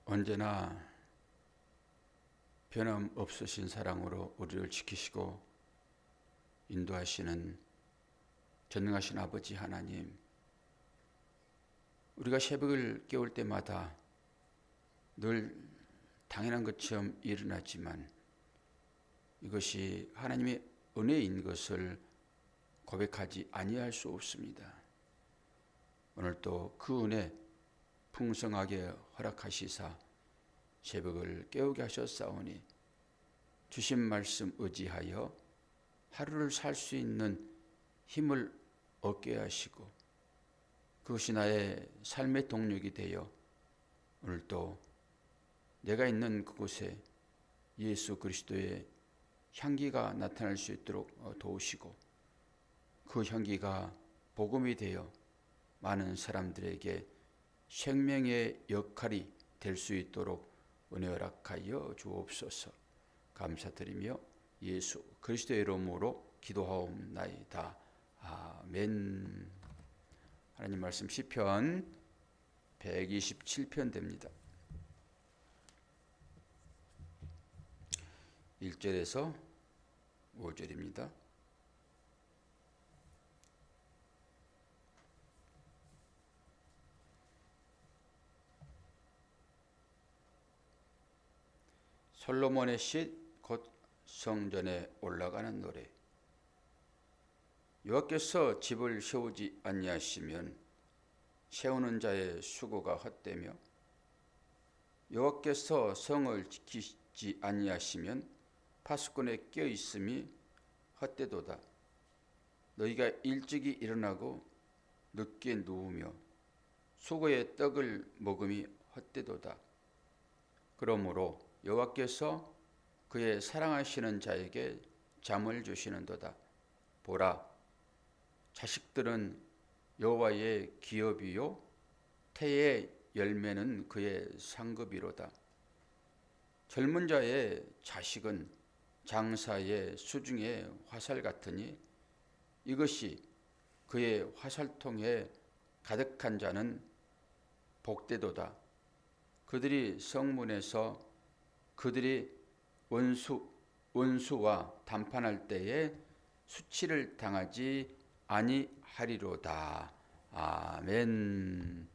언제나 변함없으신 사랑으로 우리를 지키시고 인도하시는 전능하신 아버지 하나님, 우리가 새벽을 깨울 때마다 늘 당연한 것처럼 일어나지만 이것이 하나님의 은혜인 것을 고백하지 아니할 수 없습니다. 오늘도 그 은혜 풍성하게 허락하시사 새벽을 깨우게 하셨사오니 주신 말씀 의지하여 하루를 살 수 있는 힘을 얻게 하시고 그것이 나의 삶의 동력이 되어 오늘도 내가 있는 그곳에 예수 그리스도의 향기가 나타날 수 있도록 도우시고 그 향기가 복음이 되어 많은 사람들에게 생명의 역할이 될 수 있도록 은혜 허락하여 주옵소서. 감사드리며 예수 그리스도의 이름으로 기도하옵나이다. 아멘. 하나님 말씀 시편 127편 됩니다. 1절에서 5절입니다. 솔로몬의 시 곧 성전에 올라가는 노래. 여호와께서 집을 세우지 아니하시면 세우는 자의 수고가 헛되며 여호와께서 성을 지키지 아니하시면 파수꾼의 껴있음이 헛되도다. 너희가 일찍이 일어나고 늦게 누우며 수고의 떡을 먹음이 헛되도다. 그러므로 여호와께서 그의 사랑하시는 자에게 잠을 주시는도다. 보라, 자식들은 여호와의 기업이요 태의 열매는 그의 상급이로다. 젊은 자의 자식은 장사의 수중의 화살 같으니 이것이 그의 화살통에 가득한 자는 복되도다. 그들이 성문에서 그들이 원수와 담판할 때에 수치를 당하지 아니하리로다. 아멘.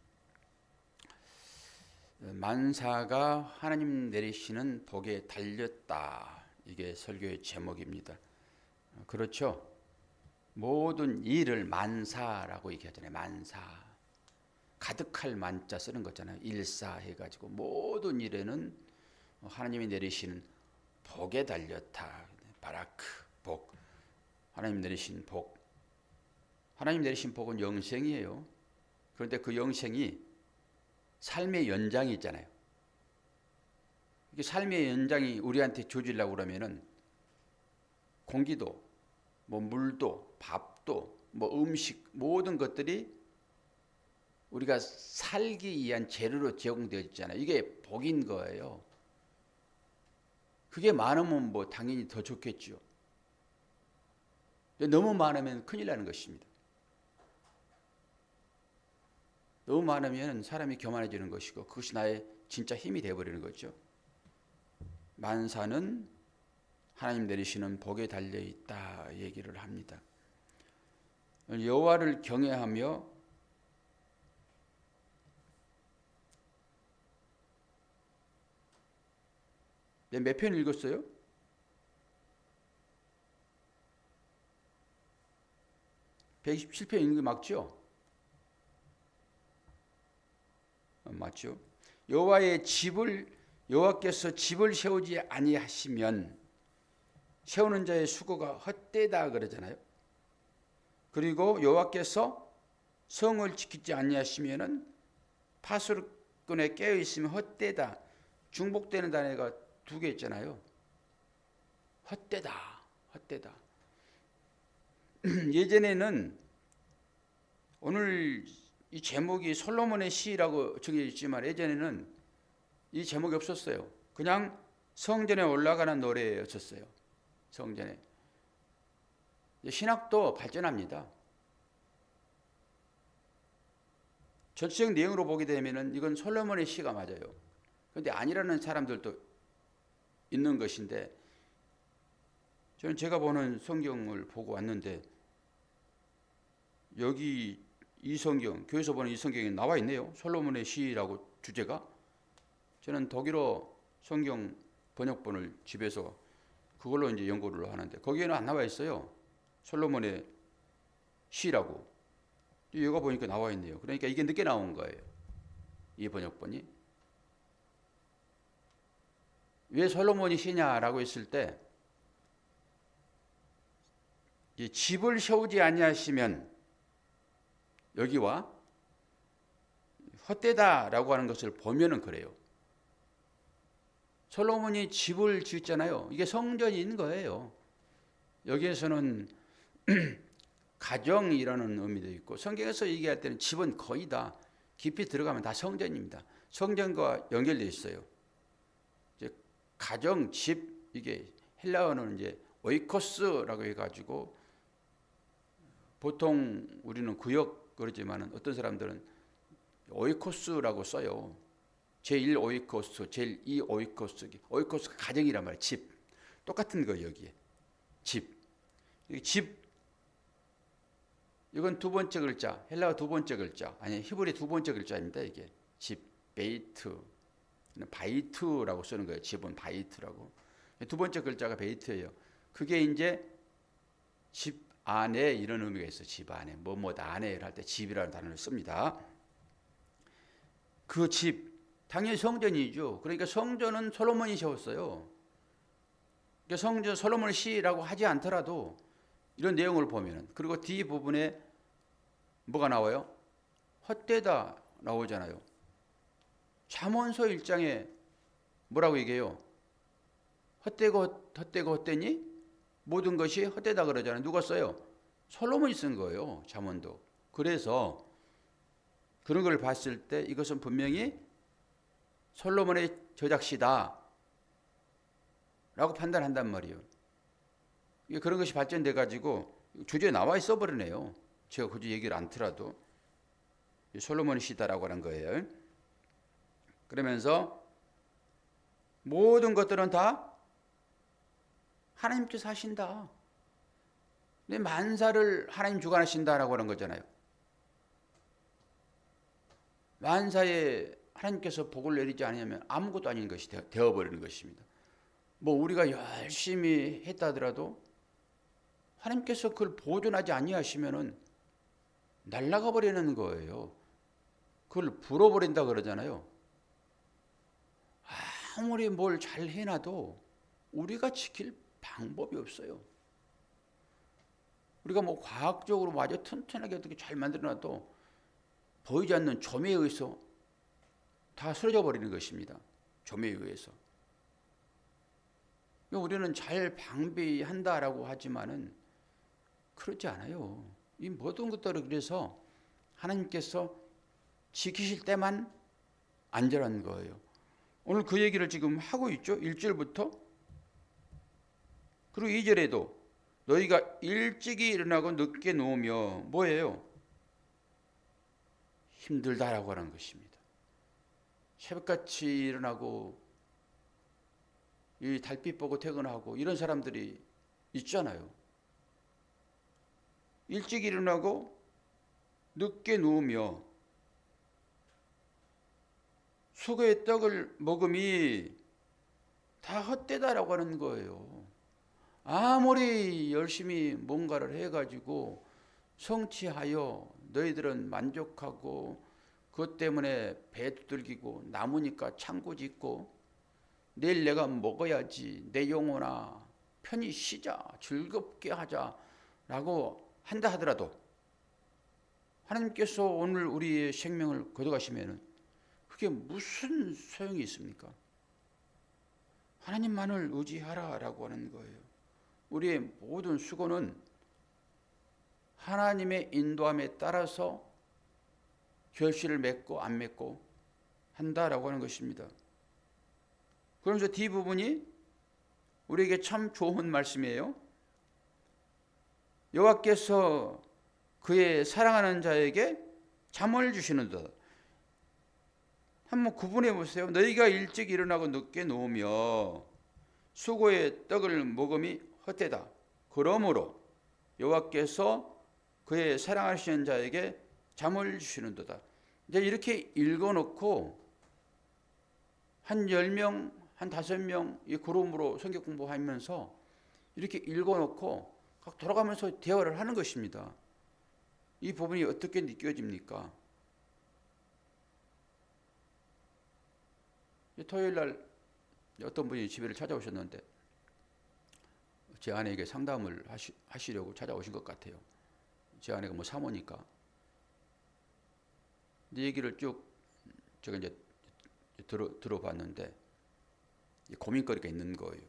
만사가 하나님 내리시는 복에 달렸다. 이게 설교의 제목입니다. 그렇죠? 모든 일을 만사라고 얘기하잖아요. 만사. 가득할 만자 쓰는 거잖아요. 일사 해가지고 모든 일에는 하나님이 내리시는 복에 달렸다. 바라크, 복. 하나님 내리신 복. 하나님 내리신 복은 영생이에요. 그런데 그 영생이 삶의 연장이잖아요. 이게 삶의 연장이 우리한테 주어지려고 그러면은 공기도, 물도, 밥도, 음식 모든 것들이 우리가 살기 위한 재료로 제공되어 있잖아요. 이게 복인 거예요. 그게 많으면 당연히 더 좋겠죠. 너무 많으면 큰일 나는 것입니다. 너무 많으면 사람이 교만해지는 것이고 그것이 나의 진짜 힘이 되어버리는 거죠. 만사는 하나님 내리시는 복에 달려있다 얘기를 합니다. 여호와를 경외하며 몇 편 읽었어요? (127편) 읽는 게 맞죠? 맞죠? 여호와께서 집을 세우지 아니하시면 세우는 자의 수고가 헛되다 그러잖아요. 그리고 여호와께서 성을 지키지 아니하시면은 파수꾼에 깨어 있으면 헛되다. 중복되는 단어가 두 개 있잖아요. 헛되다. 예전에는 오늘 이 제목이 솔로몬의 시라고 적혀 있지만 예전에는 이 제목이 없었어요. 그냥 성전에 올라가는 노래였었어요. 성전에. 신학도 발전합니다. 전체적 내용으로 보게 되면 이건 솔로몬의 시가 맞아요. 그런데 아니라는 사람들도 있는 것인데, 저는 제가 보는 성경을 보고 왔는데 여기 이 성경, 교회에서 보는 이 성경에 나와 있네요. 솔로몬의 시라고 주제가. 저는 독일어 성경 번역본을 집에서 그걸로 이제 연구를 하는데 거기에는 안 나와 있어요. 솔로몬의 시라고. 이거 보니까 나와 있네요. 그러니까 이게 늦게 나온 거예요. 이 번역본이. 왜 솔로몬이 시냐라고 했을 때, 이 집을 세우지 아니하시면 여기와 헛되다라고 하는 것을 보면은 그래요. 솔로몬이 집을 지었잖아요. 이게 성전인 거예요. 여기에서는 가정이라는 의미도 있고, 성경에서 얘기할 때는 집은 거의 다 깊이 들어가면 다 성전입니다. 성전과 연결되어 있어요. 이제 가정, 집, 이게 헬라어는 이제 오이코스라고 해가지고, 보통 우리는 구역 그러지만 어떤 사람들은 오이코스라고 써요. 제1 오이코스, 제2 오이코스. 오이코스가 가정이란 말이에요. 집. 똑같은 거 여기에. 집. 집. 이건 두 번째 글자. 헬라어 두 번째 글자. 아니, 히브리 두 번째 글자입니다. 이게. 집. 베이트. 바이트라고 쓰는 거예요. 집은 바이트라고. 두 번째 글자가 베이트예요. 그게 이제 집 안에 이런 의미가 있어요. 집 안에. 뭐뭐 안에 할 때 집이라는 단어를 씁니다. 그 집. 당연히 성전이죠. 그러니까 성전은 솔로몬이 세웠어요. 그러니까 성전 솔로몬의 시라고 하지 않더라도 이런 내용을 보면은, 그리고 뒤 부분에 뭐가 나와요? 헛되다 나오잖아요. 잠언서 1장에 뭐라고 얘기해요? 헛되고 헛되니 모든 것이 헛되다 그러잖아요. 누가 써요? 솔로몬이 쓴 거예요. 잠언도. 그래서 그런 걸 봤을 때 이것은 분명히 솔로몬의 저작시다 라고 판단한단 말이에요. 그런 것이 발전돼 가지고 주제에 나와 있어 버리네요. 제가 굳이 얘기를 안 틀어도 솔로몬의 시다라고 하는 거예요. 그러면서 모든 것들은 다 하나님께서 하신다. 근데 만사를 하나님 주관하신다라고 하는 거잖아요. 만사에 하나님께서 복을 내리지 않으면 아무것도 아닌 것이 되어버리는 것입니다. 뭐 우리가 열심히 했다 하더라도 하나님께서 그걸 보존하지 아니하시면은 날아가 버리는 거예요. 그걸 불어버린다 그러잖아요. 아무리 뭘 잘 해놔도 우리가 지킬 방법이 없어요. 우리가 뭐 과학적으로 아주 튼튼하게 어떻게 잘 만들어놔도 보이지 않는 점에 의해서 다 쓰러져 버리는 것입니다. 점에 의해서. 우리는 잘 방비한다라고 하지만은 그렇지 않아요. 이 모든 것들을 그래서 하나님께서 지키실 때만 안전한 거예요. 오늘 그 얘기를 지금 하고 있죠. 1절부터. 그리고 2절에도 너희가 일찍이 일어나고 늦게 누우며 뭐예요? 힘들다라고 하는 것입니다. 새벽같이 일어나고 이 달빛 보고 퇴근하고 이런 사람들이 있잖아요. 일찍 일어나고 늦게 누우며 수고의 떡을 먹음이 다 헛되다라고 하는 거예요. 아무리 열심히 뭔가를 해가지고 성취하여 너희들은 만족하고 그것 때문에 배 두들기고 남으니까 창고 짓고 내일 내가 먹어야지 내 영혼아 편히 쉬자 즐겁게 하자라고 한다 하더라도 하나님께서 오늘 우리의 생명을 거둬가시면은 그게 무슨 소용이 있습니까? 하나님만을 의지하라라고 하는 거예요. 우리의 모든 수고는 하나님의 인도함에 따라서 결실을 맺고 안 맺고 한다라고 하는 것입니다. 그러면서 뒷부분이 우리에게 참 좋은 말씀이에요. 여호와께서 그의 사랑하는 자에게 잠을 주시는도다. 한번 구분해 보세요. 너희가 일찍 일어나고 늦게 누우며 수고의 떡을 먹음이 헛되다. 그러므로 여호와께서 그의 사랑하시는 자에게 잠을 주시는도다. 이제 이렇게 읽어놓고 한 10명, 한 5명 이 그룹으로 성경 공부하면서 이렇게 읽어놓고 각 돌아가면서 대화를 하는 것입니다. 이 부분이 어떻게 느껴집니까? 토요일 날 어떤 분이 집에를 찾아오셨는데 제 아내에게 상담을 하시려고 찾아오신 것 같아요. 제 아내가 뭐 사모니까. 이 얘기를 쭉 제가 이제 들어봤는데 고민거리가 있는 거예요.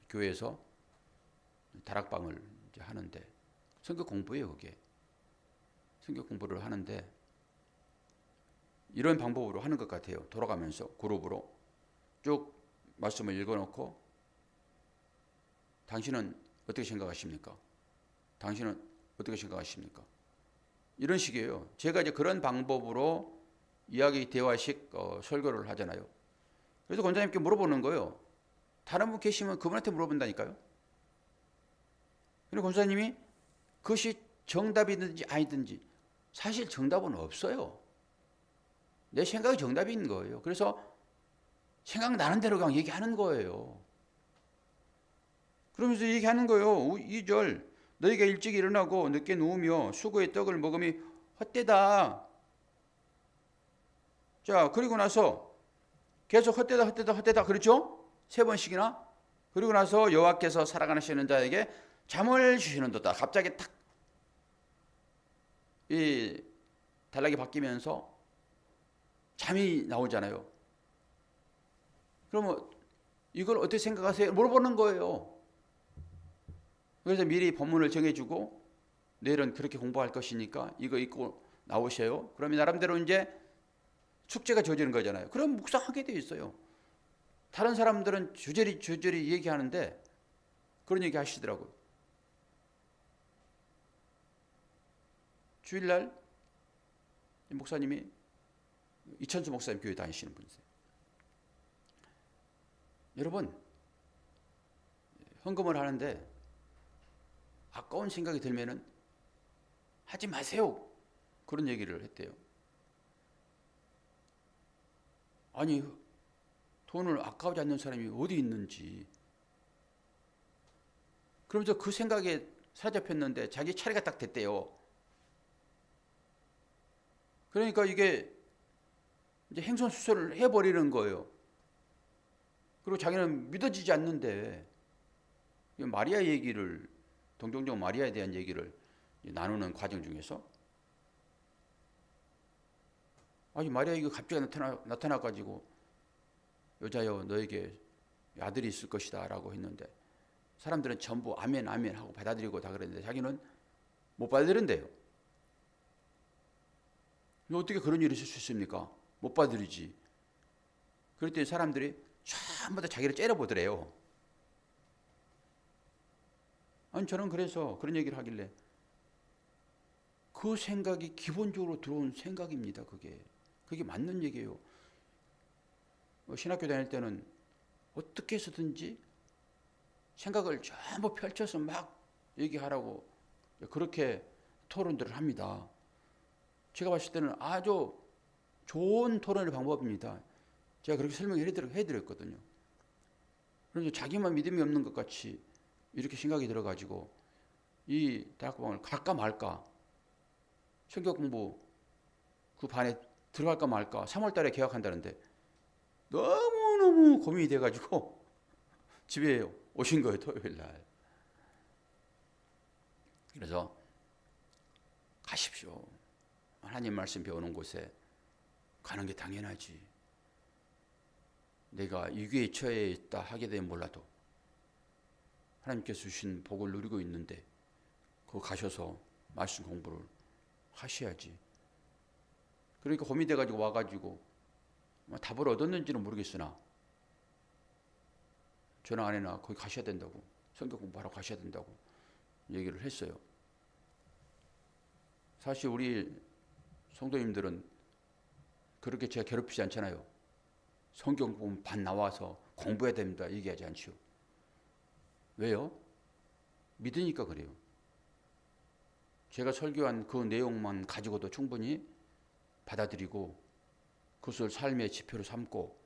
교회에서 다락방을 이제 하는데 성경 공부예요, 그게. 성경 공부를 하는데 이런 방법으로 하는 것 같아요. 돌아가면서 그룹으로 쭉 말씀을 읽어놓고 당신은 어떻게 생각하십니까? 당신은 어떻게 생각하십니까? 이런 식이에요. 제가 이제 그런 방법으로 이야기 대화식 설교를 하잖아요. 그래서 권사님께 물어보는 거예요. 다른 분 계시면 그분한테 물어본다니까요. 그리고 권사님이 그것이 정답이든지 아니든지 사실 정답은 없어요. 내 생각이 정답인 거예요. 그래서 생각나는 대로 그냥 얘기하는 거예요. 그러면서 얘기하는 거예요. 2절 너희가 일찍 일어나고 늦게 누우며 수고의 떡을 먹음이 헛되다. 자, 그리고 나서 계속 헛되다 그렇죠? 3번씩이나. 그리고 나서 여호와께서 사랑하시는 자에게 잠을 주시는도다. 갑자기 탁 이 단락이 바뀌면서 잠이 나오잖아요. 그러면 이걸 어떻게 생각하세요? 물어보는 거예요. 그래서 미리 본문을 정해주고 내일은 그렇게 공부할 것이니까 이거 읽고 나오세요. 그러면 나름대로 이제 숙제가 주어지는 거잖아요. 그럼 묵상하게 돼 있어요. 다른 사람들은 주저리 얘기하는데 그런 얘기 하시더라고요. 주일날 목사님이 이천수 목사님 교회 다니시는 분이세요. 여러분, 헌금을 하는데 아까운 생각이 들면은 하지 마세요. 그런 얘기를 했대요. 아니, 돈을 아까우지 않는 사람이 어디 있는지. 그러면서 그 생각에 사로잡혔는데 자기 차례가 딱 됐대요. 그러니까 이게 이제 행선수설을 해버리는 거예요. 그리고 자기는 믿어지지 않는데 마리아 얘기를 동종종 마리아에 대한 얘기를 나누는 과정 중에서 아니 마리아가 갑자기 나타나가지고 여자여 너에게 아들이 있을 것이다 라고 했는데 사람들은 전부 아멘 아멘 하고 받아들이고 다 그랬는데 자기는 못 받아들인대요. 어떻게 그런 일이 있을 수 있습니까? 못 받아들이지. 그랬더니 사람들이 전부 다 자기를 째려보더래요. 아니 저는 그래서 그런 얘기를 하길래 그 생각이 기본적으로 들어온 생각입니다. 그게 맞는 얘기예요. 신학교 다닐 때는 어떻게 해서든지 생각을 전부 펼쳐서 막 얘기하라고 그렇게 토론들을 합니다. 제가 봤을 때는 아주 좋은 토론의 방법입니다. 제가 그렇게 설명해드렸거든요. 그래서 자기만 믿음이 없는 것 같이 이렇게 생각이 들어가지고 이 대학방을 갈까 말까 성경 공부 그 반에 들어갈까 말까 3월 달에 개학한다는데 너무너무 고민이 돼가지고 집에 오신 거예요. 토요일 날. 그래서 가십시오. 하나님 말씀 배우는 곳에 가는 게 당연하지. 내가 위기에 처해 있다 하게 되면 몰라도 하나님께서 주신 복을 누리고 있는데 그거 가셔서 말씀 공부를 하셔야지. 그러니까 고민돼가지고 와가지고 답을 얻었는지는 모르겠으나 저나 아내나 거기 가셔야 된다고 성경 공부하러 가셔야 된다고 얘기를 했어요. 사실 우리 성도님들은 그렇게 제가 괴롭히지 않잖아요. 성경 보면 반 나와서 공부해야 됩니다 얘기하지 않죠. 왜요? 믿으니까 그래요. 제가 설교한 그 내용만 가지고도 충분히 받아들이고 그것을 삶의 지표로 삼고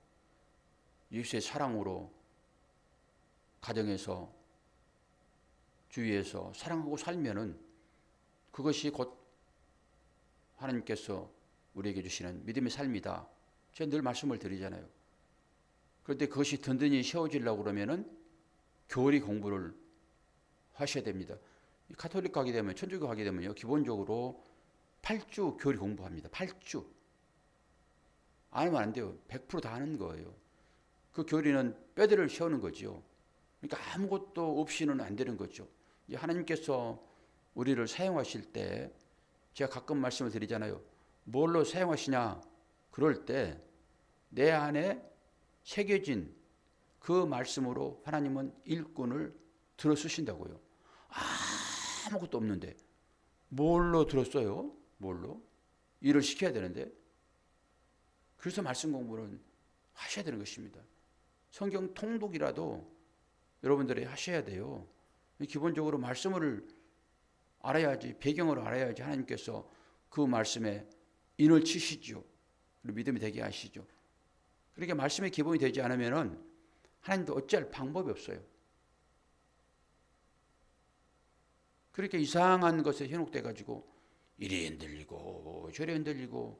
예수의 사랑으로 가정에서 주위에서 사랑하고 살면은 그것이 곧 하나님께서 우리에게 주시는 믿음의 삶이다. 제가 늘 말씀을 드리잖아요. 그런데 그것이 든든히 세워지려고 그러면은 교리 공부를 하셔야 됩니다. 가톨릭 가게 되면, 천주교 가게 되면요, 기본적으로 8주 교리 공부합니다. 8주. 안 하면 안 돼요. 100%다 하는 거예요. 그 교리는 뼈대를 세우는 거죠. 그러니까 아무것도 없이는 안 되는 거죠. 하나님께서 우리를 사용하실 때 제가 가끔 말씀을 드리잖아요. 뭘로 사용하시냐? 그럴 때 내 안에 새겨진 그 말씀으로 하나님은 일꾼을 들어 쓰신다고요. 아무것도 없는데 뭘로 들었어요? 뭘로? 일을 시켜야 되는데. 그래서 말씀 공부는 하셔야 되는 것입니다. 성경 통독이라도 여러분들이 하셔야 돼요. 기본적으로 말씀을 알아야지, 배경을 알아야지 하나님께서 그 말씀에 인을 치시죠. 그리고 믿음이 되게 하시죠. 그러니까 말씀의 기본이 되지 않으면 하나님도 어찌할 방법이 없어요. 그렇게 이상한 것에 현혹돼 가지고 이리 흔들리고 저리 흔들리고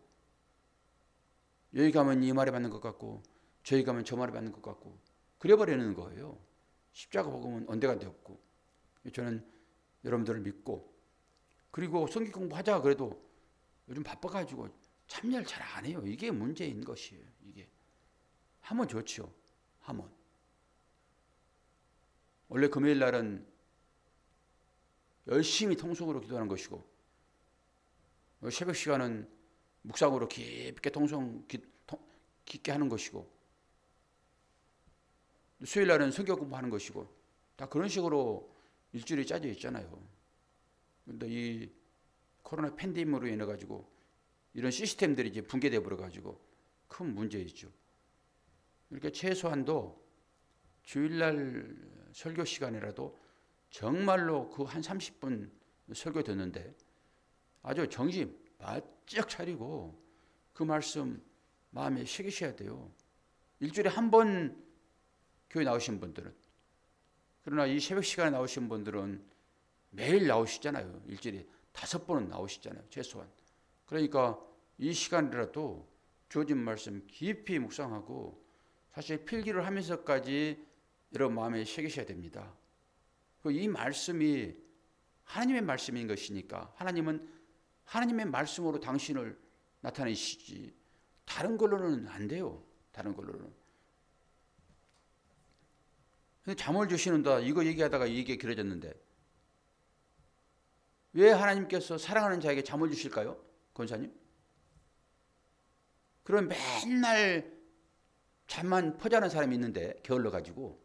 여기 가면 이 말에 맞는 것 같고 저기 가면 저 말에 맞는 것 같고 그래버리는 거예요. 십자가 복음은 언데간데 없고. 저는 여러분들을 믿고 그리고 성경 공부하자 그래도 요즘 바빠가지고 참여를 잘 안 해요. 이게 문제인 것이에요. 이게 하면 좋죠. 하면 원래 금요일 날은 열심히 통성으로 기도하는 것이고 새벽 시간은 묵상으로 깊게 깊게 하는 것이고 수요일 날은 성경 공부하는 것이고 다 그런 식으로 일주일이 짜져 있잖아요. 그런데 이 코로나 팬데믹으로 인해 가지고 이런 시스템들이 이제 붕괴돼 버려 가지고 큰 문제이죠. 이렇게 최소한도 주일날 설교 시간이라도 정말로 그 한 30분 설교 듣는데 아주 정신 바짝 차리고 그 말씀 마음에 새기셔야 돼요. 일주일에 한 번 교회 나오신 분들은. 그러나 이 새벽 시간에 나오신 분들은 매일 나오시잖아요. 일주일에 5번은 나오시잖아요. 최소한. 그러니까 이 시간이라도 주어진 말씀 깊이 묵상하고 사실 필기를 하면서까지 여러분 마음에 새기셔야 됩니다. 이 말씀이 하나님의 말씀인 것이니까 하나님은 하나님의 말씀으로 당신을 나타내시지 다른 걸로는 안 돼요. 다른 걸로는. 잠을 주시는다 이거 얘기하다가 이게 길어졌는데 왜 하나님께서 사랑하는 자에게 잠을 주실까요? 권사님? 그럼 맨날 잠만 퍼자는 사람이 있는데 게을러 가지고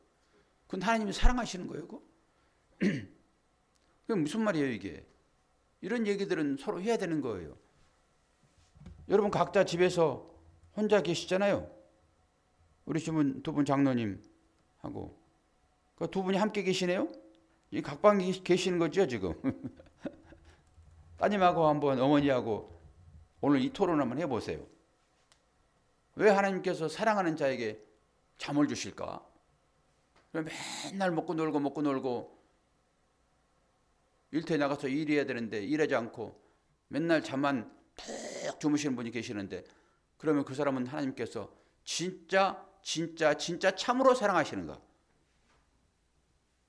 그건 하나님이 사랑하시는 거예요. 그거? 그게 무슨 말이에요 이게? 이런 얘기들은 서로 해야 되는 거예요. 여러분 각자 집에서 혼자 계시잖아요. 우리 집은 두 분 장로님하고 그 두 분이 함께 계시네요. 이 각방 계시는 거죠 지금. 따님하고 한번 어머니하고 오늘 이 토론 한번 해보세요. 왜 하나님께서 사랑하는 자에게 잠을 주실까? 맨날 먹고 놀고 일터에 나가서 일해야 되는데 일하지 않고 맨날 잠만 푹 주무시는 분이 계시는데 그러면 그 사람은 하나님께서 진짜 참으로 사랑하시는가?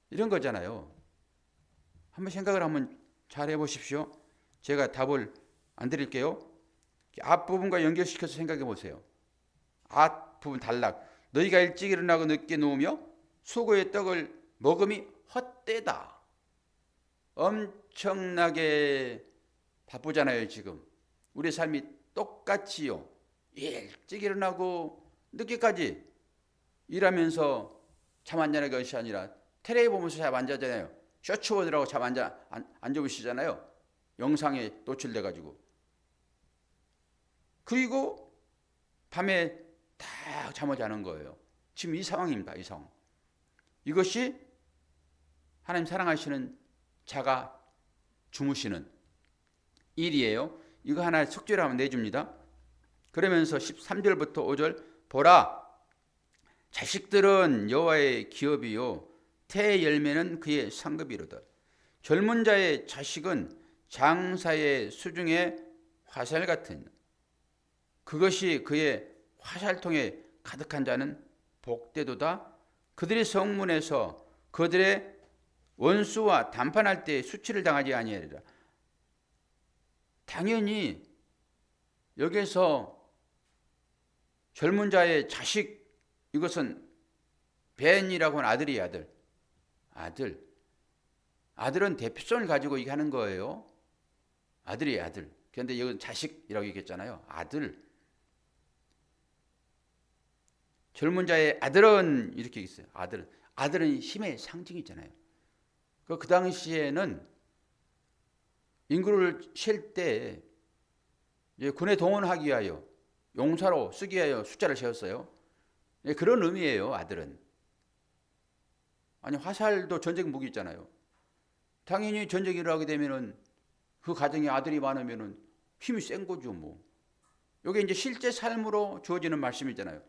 이런 거잖아요. 한번 생각을 한번 잘 해보십시오. 제가 답을 안 드릴게요. 앞부분과 연결시켜서 생각해 보세요. 앞부분 단락. 너희가 일찍 일어나고 늦게 누우며 수고의 떡을 먹음이 헛되다. 엄청나게 바쁘잖아요 지금. 우리 삶이 똑같지요. 일찍 일어나고 늦게까지 일하면서 잠 안 자는 것이 아니라 텔레비 보면서 잠 안 자잖아요. 셔츠 보느라고 잠 안 주무시잖아요. 영상에 노출돼 가지고. 그리고 밤에 다 딱 잠을 자는 거예요. 지금 이 상황입니다. 이 상황. 이것이 하나님 사랑하시는 자가 주무시는 일이에요. 이거 하나 속죄를 하면 내줍니다. 그러면서 13절부터 5절 보라 자식들은 여호와의 기업이요 태의 열매는 그의 상급이로다. 젊은 자의 자식은 장사의 수중에 화살 같은 그것이 그의 화살통에 가득한 자는 복되도다. 그들의 성문에서 그들의 원수와 담판할 때 수치를 당하지 아니하리라. 당연히 여기서 젊은 자의 자식 이것은 벤이라고 하는 아들이에요. 아들은 대표성을 가지고 이게 하는 거예요. 아들이에요. 아들. 그런데 여기는 자식이라고 얘기했잖아요. 아들. 젊은 자의 아들은 이렇게 있어요. 아들은 힘의 상징이잖아요. 그 당시에는 인구를 셀 때 군에 동원하기 위하여 용사로 쓰기 위하여 숫자를 세웠어요. 그런 의미예요. 아들은. 아니 화살도 전쟁 무기 있잖아요. 당연히 전쟁이 일어나게 되면은 그 가정에 아들이 많으면은 힘이 센 거죠 뭐. 이게 이제 실제 삶으로 주어지는 말씀이잖아요.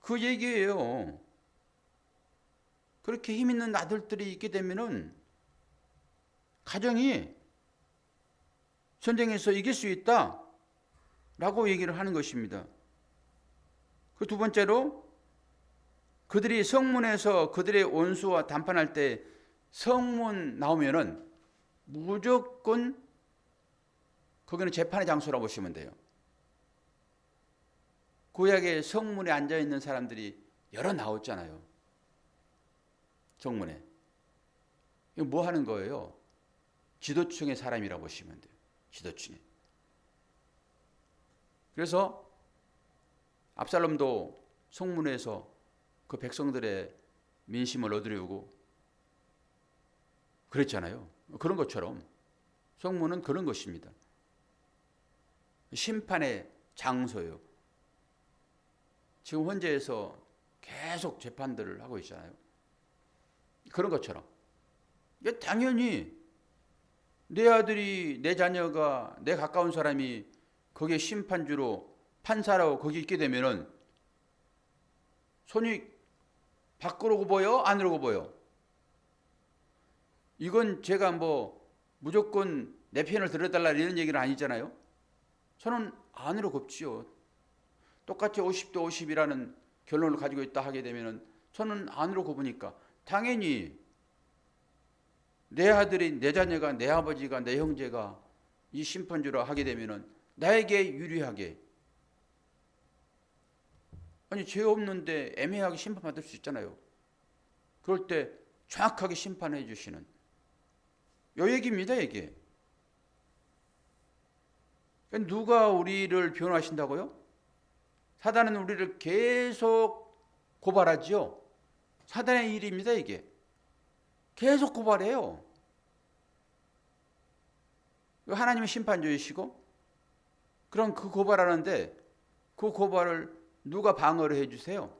그 얘기예요. 그렇게 힘 있는 아들들이 있게 되면은 가정이 전쟁에서 이길 수 있다라고 얘기를 하는 것입니다. 그 두 번째로 그들이 성문에서 그들의 원수와 담판할 때 성문 나오면은 무조건 거기는 재판의 장소라고 보시면 돼요. 구약의 성문에 앉아 있는 사람들이 여러 나왔잖아요. 성문에. 이거 뭐 하는 거예요? 지도층의 사람이라고 보시면 돼요. 지도층에. 그래서 압살롬도 성문에서 그 백성들의 민심을 얻으려고 그랬잖아요. 그런 것처럼 성문은 그런 것입니다. 심판의 장소예요. 지금 헌재에서 계속 재판들을 하고 있잖아요. 그런 것처럼. 당연히 내 아들이, 내 자녀가, 내 가까운 사람이 거기에 심판주로 판사라고 거기 있게 되면은 손이 밖으로 굽어요? 안으로 굽어요? 이건 제가 뭐 무조건 내 편을 들어달라 이런 얘기는 아니잖아요. 저는 안으로 굽지요. 똑같이 50대 50이라는 결론을 가지고 있다 하게 되면은 저는 안으로 굽으니까 당연히 내 아들이, 내 자녀가, 내 아버지가, 내 형제가 이 심판주라 하게 되면은 나에게 유리하게, 아니 죄 없는데 애매하게 심판받을 수 있잖아요. 그럴 때 정확하게 심판해 주시는 요 얘기입니다. 이게 누가 우리를 변호하신다고요? 사단은 우리를 계속 고발하지요. 사단의 일입니다. 이게 계속 고발해요. 하나님은 심판주이시고, 그럼 그 고발하는데 그 고발을 누가 방어를 해주세요?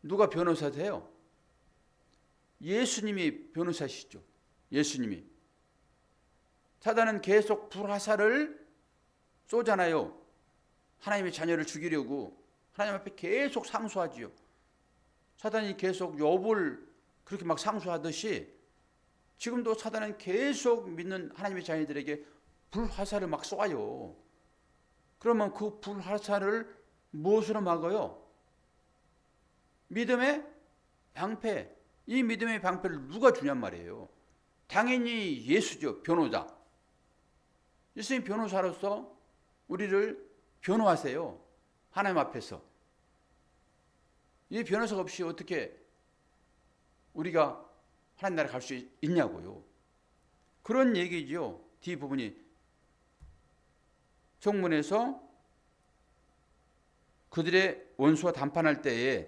누가 변호사세요? 예수님이 변호사시죠. 예수님이. 사단은 계속 불화살을 쏘잖아요. 하나님의 자녀를 죽이려고 하나님 앞에 계속 상소하지요. 사단이 계속 욥을 그렇게 막 상소하듯이 지금도 사단은 계속 믿는 하나님의 자녀들에게 불화살을 막 쏘아요. 그러면 그 불화살을 무엇으로 막아요? 믿음의 방패. 이 믿음의 방패를 누가 주냔 말이에요. 당연히 예수죠. 변호자. 예수님 변호사로서 우리를 변호하세요. 하나님 앞에서. 이 변호사가 없이 어떻게 우리가 하나님 나라에 갈 수 있냐고요. 그런 얘기죠. 뒷부분이. 성문에서 그들의 원수와 담판할 때에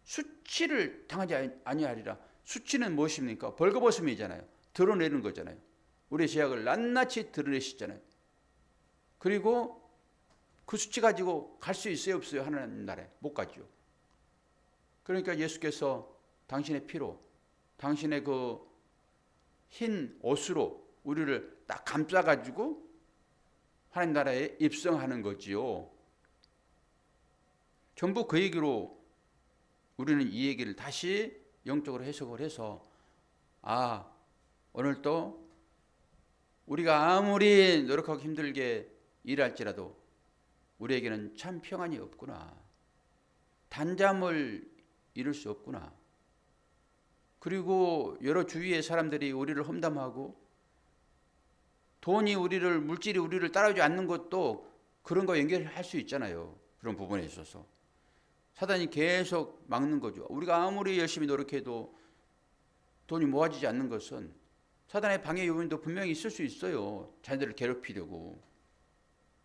수치를 당하지 아니하리라. 수치는 무엇입니까? 벌거벗음이잖아요. 드러내는 거잖아요. 우리의 죄악을 낱낱이 드러내시잖아요. 그리고 그 수치 가지고 갈 수 있어요, 없어요? 하나님 나라에 못 가죠. 그러니까 예수께서 당신의 피로, 당신의 그 흰 옷으로 우리를 딱 감싸가지고 하나님 나라에 입성하는 거지요. 전부 그 얘기로 우리는 이 얘기를 다시 영적으로 해석을 해서 오늘 또 우리가 아무리 노력하고 힘들게 일할지라도 우리에게는 참 평안이 없구나. 단잠을 이룰 수 없구나. 그리고 여러 주위의 사람들이 우리를 험담하고 돈이 우리를, 물질이 우리를 따라오지 않는 것도 그런 거 연결할 수 있잖아요. 그런 부분에 있어서. 사단이 계속 막는 거죠. 우리가 아무리 열심히 노력해도 돈이 모아지지 않는 것은 사단의 방해 요인도 분명히 있을 수 있어요. 자녀들을 괴롭히려고.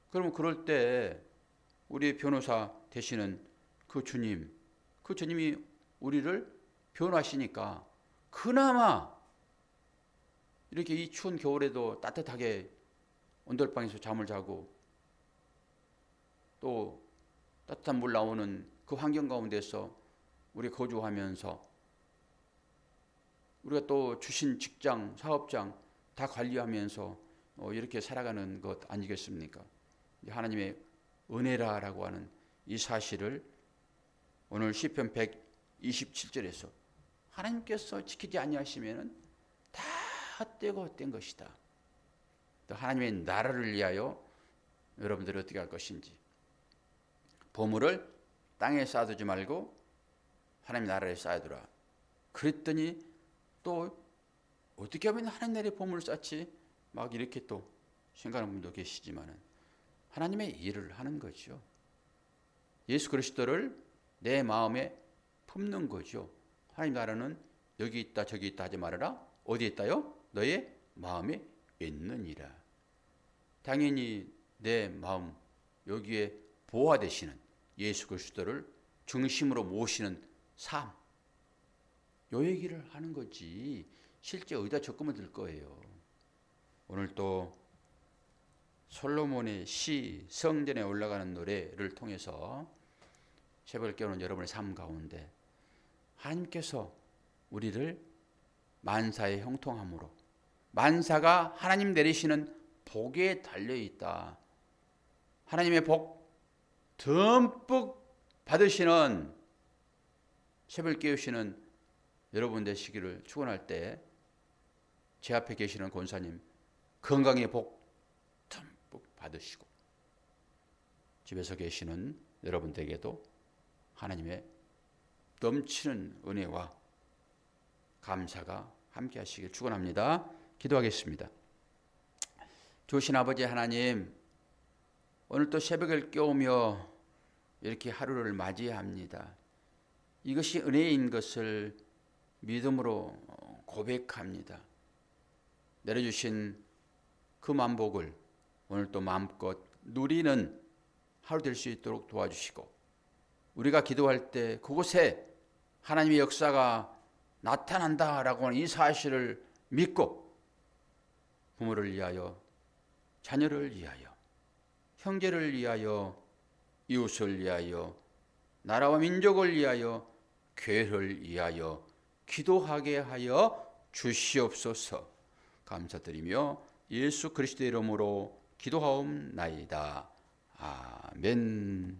그러면 그럴 때 우리의 변호사 되시는 그 주님이 우리를 변호하시니까 그나마 이렇게 이 추운 겨울에도 따뜻하게 온돌방에서 잠을 자고 또 따뜻한 물 나오는 그 환경 가운데서 우리 거주하면서 우리가 또 주신 직장, 사업장 다 관리하면서 이렇게 살아가는 것 아니겠습니까? 하나님의 은혜라라고 하는 이 사실을 오늘 시편 127절에서 하나님께서 지키지 아니하시면은 다 헛되고 헛된 것이다. 또 하나님의 나라를 위하여 여러분들이 어떻게 할 것인지, 보물을 땅에 쌓아두지 말고 하나님 나라에 쌓아두라. 그랬더니 또 어떻게 하면 하나님 나라에 보물을 쌓지? 막 이렇게 또 생각하는 분도 계시지만은 하나님의 일을 하는 거죠. 예수 그리스도를 내 마음에 품는 거죠. 하나님 나라는 여기 있다 저기 있다 하지 말아라. 어디에 있다요? 너의 마음에 있느니라. 당연히 내 마음 여기에 보호되시는 예수 그리스도를 중심으로 모시는 삶, 요 얘기를 하는 거지 실제 어디다 적으면 될 거예요. 오늘 또 솔로몬의 시, 성전에 올라가는 노래를 통해서 새벽을 깨우는 여러분의 삶 가운데 하나님께서 우리를 만사의 형통함으로, 만사가 하나님 내리시는 복에 달려있다. 하나님의 복 듬뿍 받으시는 새벽을 깨우시는 여러분 되시기를 축원할 때 제 앞에 계시는 권사님 건강의 복 듬뿍 받으시고 집에서 계시는 여러분들에게도 하나님의 넘치는 은혜와 감사가 함께 하시길 축원합니다. 기도하겠습니다. 좋으신 아버지 하나님, 오늘 또 새벽을 깨우며 이렇게 하루를 맞이합니다. 이것이 은혜인 것을 믿음으로 고백합니다. 내려주신 그 만복을 오늘 또 마음껏 누리는 하루 될 수 있도록 도와주시고, 우리가 기도할 때 그곳에 하나님의 역사가 나타난다라고 하는 이 사실을 믿고 부모를 위하여, 자녀를 위하여, 형제를 위하여, 이웃을 위하여, 나라와 민족을 위하여, 교회를 위하여 기도하게 하여 주시옵소서. 감사드리며 예수 그리스도의 이름으로 기도하옵나이다. 아멘.